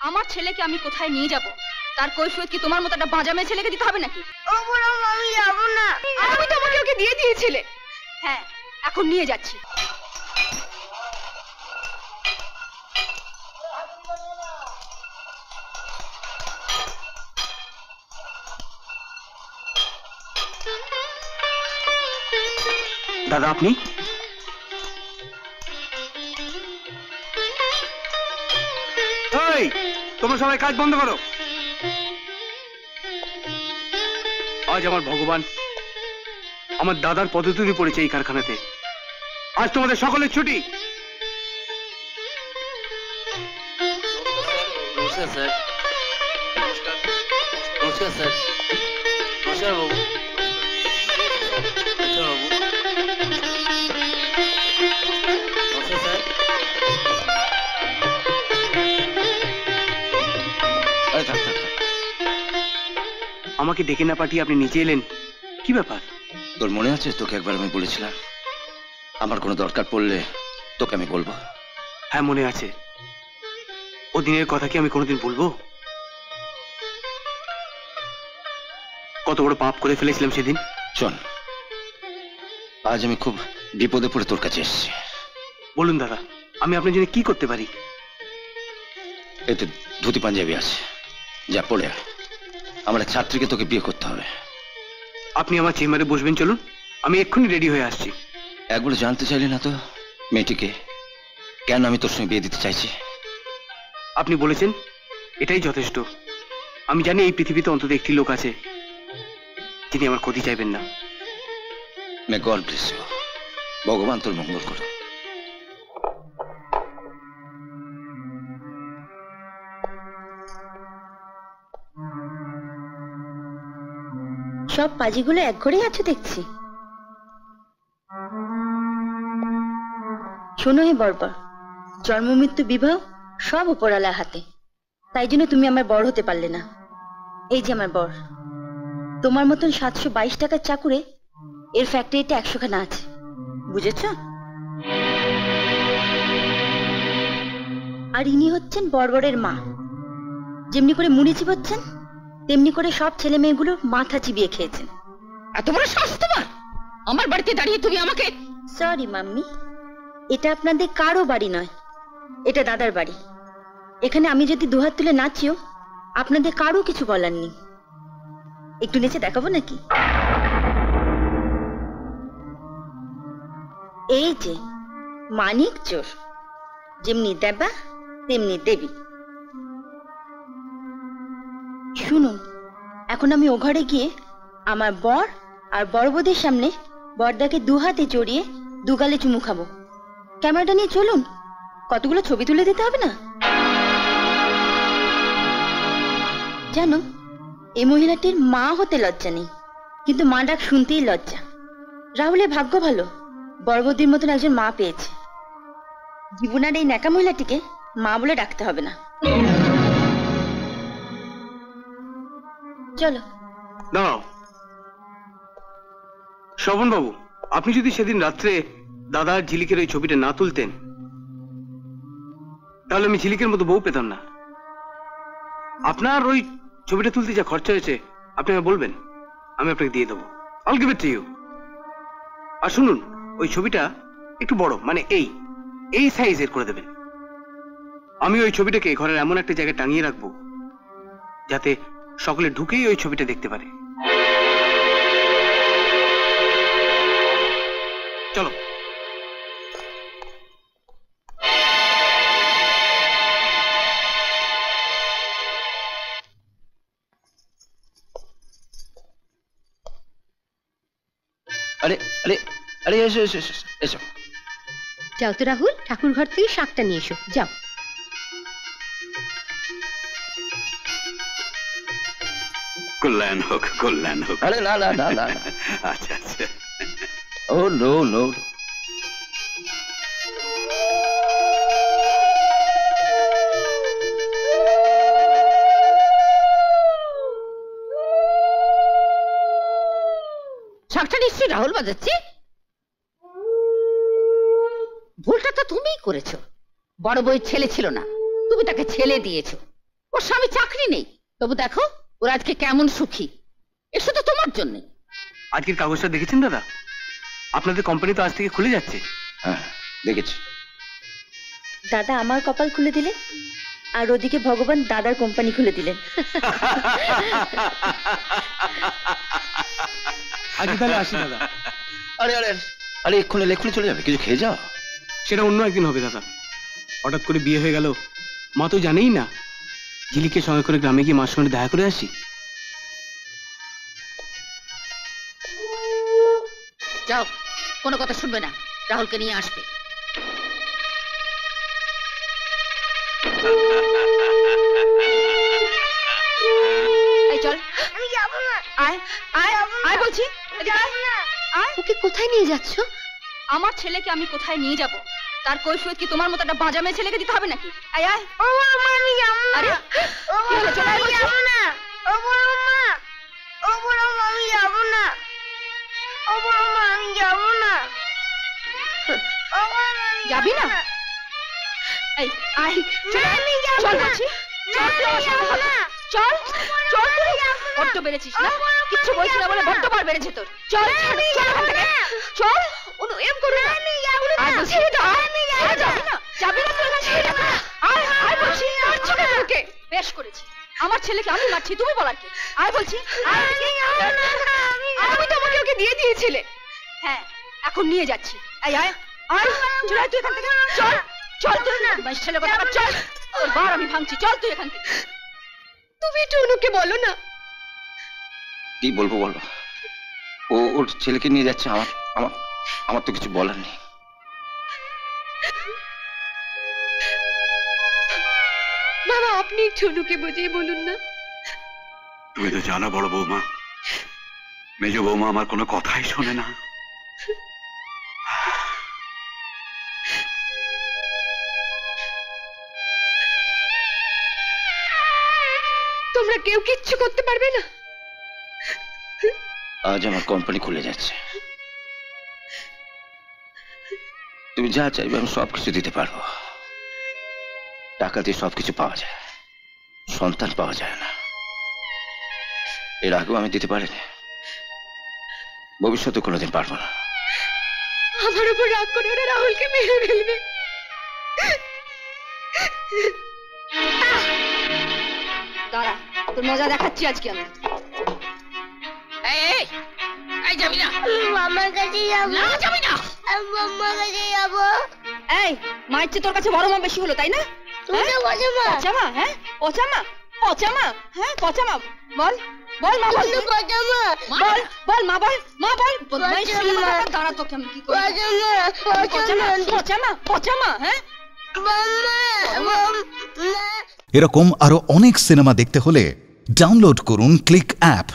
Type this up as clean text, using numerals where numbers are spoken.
আমার ছেলেকে আমি কোথায় নিয়ে যাব তার কৈফিয়ত কি তোমার মতো একটা বাজা মেয়ে ছেলেকে দিতে হবে নাকি? ও বললাম আমি যাবো না। আমি তো আমাকে ওকে দিয়ে দিয়েছিলে। হ্যাঁ, এখন নিয়ে যাচ্ছি। দাদা আপনি? তোমরা সবাই কাজ বন্ধ করো। আজ আমার ভগবান আমার দাদার পদতুলি পড়েছে এই কারখানাতে। আজ তোমাদের সকলের ছুটি। নমস্কার স্যার। নমস্কার স্যার। নমস্কার বাবু। নমস্কার বাবু। নমস্কার স্যার। আমাকে ডেকে না পাঠিয়ে আপনি নিচে এলেন, কি ব্যাপার? তোর মনে আছে তোকে একবার আমি বলেছিলাম আমার কোনো দরকার পড়লে তোকে আমি বলবো? হ্যাঁ মনে আছে। ও দিনের কথা কি আমি কোনোদিন বলবো? কত বড় পাপ করে ফেলেছিলাম সেদিন। শোন, আজ আমি খুব বিপদে পড়ে তোর কাছে এসেছি। বলুন দাদা, আমি আপনার জন্য কি করতে পারি? এতে ধুতি পাঞ্জাবি আছে, যা পড়ে আমার এক ছাত্রীকে তোকে বিয়ে করতে হবে। আপনি আমার চেম্বারে বসবেন, চলুন, আমি এক্ষুনি রেডি হয়ে আসছি। একবার জানতে চাইলে না তো মেয়েটিকে কেন আমি তোর সঙ্গে বিয়ে দিতে চাইছি? আপনি বলেছেন এটাই যথেষ্ট। আমি জানি এই পৃথিবীতে অন্তত একটি লোক আছে যিনি আমার ক্ষতি চাইবেন না। May God bless you. ভগবান তোর মঙ্গল করুন। সব পাজিগুলো এক ঘরেই আছো দেখছি। শোনো হে বর্বর, জন্ম মৃত্যু বিবাহ সব উপরালার হাতে। তাই জন্য তুমি আমার বর হতে পারলে না। এই যে আমার বর, তোমার মতন 722 টাকার চাকুরে এর ফ্যাক্টরিতে 100 খানা আছে, বুঝেছ? আর ইনি হচ্ছেন বর্বরের মা। যেমনি করে মুড়ি চিবাচ্ছেন তেমনি করে সব ছেলে মেয়েগুলোর মাথা চিবিয়ে খেয়েছেন। এত বড় সাহস তোমার! আমার বাড়িতে দাঁড়িয়ে তুমি আমাকে... সরি মাম্মি, এটা আপনাদের কারো বাড়ি নয়, এটা দাদার বাড়ি। এখানে আমি যদি দুহাত তুলে নাচিও আপনাদের কারো কিছু বলার নেই। একটু নেচে দেখাবো নাকি? এই যে মানিক চোর, যেমনি দেবা তেমনি দেবী। শুনুন, এখন আমি ও ঘরে গিয়ে আমার বর আর বড়বৌদের সামনে বরদাকে দুহাতে জড়িয়ে দুগালে চুমু খাবো। ক্যামেরাটা নিয়ে চলুন, কতগুলো ছবি তুলে দিতে হবে না? জানো, এই মহিলাটির মা হতে লজ্জা নেই, কিন্তু মা ডাক শুনতেই লজ্জা। রাহুলের ভাগ্য ভালো, বড়বৌদির মতন একজন মা পেয়েছে। জীবনার এই ন্যাকা মহিলাটিকে মা বলে ডাকতে হবে না। চলো। দাঁড়াও শ্রবণ বাবু, আপনি যদি সেদিন রাত্রে দাদার ঝিলিকের ওই ছবিটা না তুলতেন তাহলে আমি ঝিলিকের মতো বউ পেতাম না। আপনার ওই ছবিটা তুলতে যা খরচা হয়েছে আপনি আমায় বলবেন, আমি আপনাকে দিয়ে দেবো। I'll give it to you। আর শুনুন, ওই ছবিটা একটু বড়, মানে এই সাইজের করে দেবেন। আমি ওই ছবিটাকে ঘরের এমন একটা জায়গায় টাঙিয়ে রাখবো যাতে সকলে ঢুকেই ওই ছবিটা দেখতে পারে। চলো। আরে আরে আরে এসো এসো এসো এসো। যাও তো রাহুল, ঠাকুর ঘর থেকে শাকটা নিয়ে এসো, যাও। কল্যাণ হোক, কল্যাণ হোক। আরে না না না না। আচ্ছা আচ্ছা। ও নো নো। শাকটা নিশ্চয়ই রাহুল বাজাচ্ছে। ভুলটা তো তুমিই করেছো। বড় বউয়ের ছেলে ছিল না, তুমি তাকে ছেলে দিয়েছো। ওর স্বামী চাকরি নেই, তবু দেখো ওর আজকে কেমন সুখী। এসো তো তোমার জন্য। আজকের কাগজটা দেখেছেন দাদা? আপনাদের কোম্পানি তো আজ থেকে খুলে যাচ্ছে। হ্যাঁ দেখেছি। দাদা আমার কপাল খুলে দিলেন, আর ওদিকে ভগবান দাদার কোম্পানি খুলে দিলেন। আজকে তাহলে আসি দাদা। আরে আরে আরে এক্ষুনি চলে যাবে, কিছু খেয়ে যাও। সেটা অন্য একদিন হবে দাদা। হঠাৎ করে বিয়ে হয়ে গেল, মা তো জানেই না। ঝিলিকে সঙ্গে করে গ্রামে গিয়ে মার সঙ্গে দেখা করে আসি। যাও, কোনো কথা শুনবে না, রাহুলকে নিয়ে আসবে। এই চল, আয় আয় আয় বলছি, এদিকে আয়। আয়। ওকে কোথায় নিয়ে যাচ্ছ? আমার ছেলেকে আমি কোথায় নিয়ে যাব তার কৈফিয়ত কি তোমার মতো একটা বাজা মেয়ে ছেলেকে দিতে হবে নাকি? আয় আয়। আরে কি হলো? চলে আয় বলছি। যাবি না? এই আয়, চল চল বলছি, চল তুই আমার সাথে কথা বল। চল চল, বড্ড বেড়েছিস না? কিচ্ছু বলছি না বলে বড্ড বার বেড়েছে তোর। চল চল এখান থেকে, চল। অনু এম করবি না। আয় বলছি, আয় যাবি না? যাবি না তুই এখান থেকে? আয় আয় বলছি, মারছো কেন ওকে? বেশ করেছি, আমার ছেলেকে আমি মারছি, তুমি বলার কি? আয় বলছি, আয়। আমি তো আমাকে ওকে দিয়ে দিয়েছিলে। হ্যাঁ, এখন নিয়ে যাচ্ছি। আয় আয় আয়, চল আয় তুই এখান থেকে। চল চল তুই না, বাইশ ছেলে কথা বল। চল, তোর বার আমি ভাঙছি। চল তুই এখান থেকে। তুমি একটু অনুকে বলো না। কি বলবো বলো? ও ওর ছেলেকে নিয়ে যাচ্ছে, আমার আমার আমার তো কিছু বলার নেই। বাবা, আপনি একটু অনুকে বুঝিয়ে বলুন না। তুমি তো জানো বড় বৌমা, মেজ বৌমা আমার কোনো কথাই শোনে না। তোমরা কেউ কিচ্ছু করতে পারবে না? আজ আমার কোম্পানি খুলে যাচ্ছে, তুমি যা চাইবে আমি সবকিছু দিতে পারবো। টাকা দিয়ে সবকিছু পাওয়া যায়, সন্তান পাওয়া যায় না। এর আগেও আমি দিতে পারিনি, ভবিষ্যতে কোনোদিন পারবো না। আমার উপর রাগ করে ওরা রাহুলকে মেরে ফেলবে। দাঁড়া, তোর মজা দেখাচ্ছি আজকে আমি। এই এই যাবি না? মামার কাছে যাবো। না যাবি না। মামার কাছে যাবো। এই, মায়ের চেয়ে তোর কাছে বড় মা বেশি হলো, তাই না? তুমি তো পচা মা। পচা মা? হ্যাঁ পচা মা, পচা মা। হ্যাঁ পচা মা। বল বল মা, বল। তুমি পচা মা। বল বল মা, বল মা, বল। বদমাইশ পচা ছেলে মা। কোথাকার। দাঁড়া তোকে আমি কি করি। পচা মা। পচা মা, পচা মা, পচা মা। হ্যাঁ মাম্মা। এরকম আরো অনেক সিনেমা দেখতে হলে ডাউনলোড করুন ক্লিক অ্যাপ।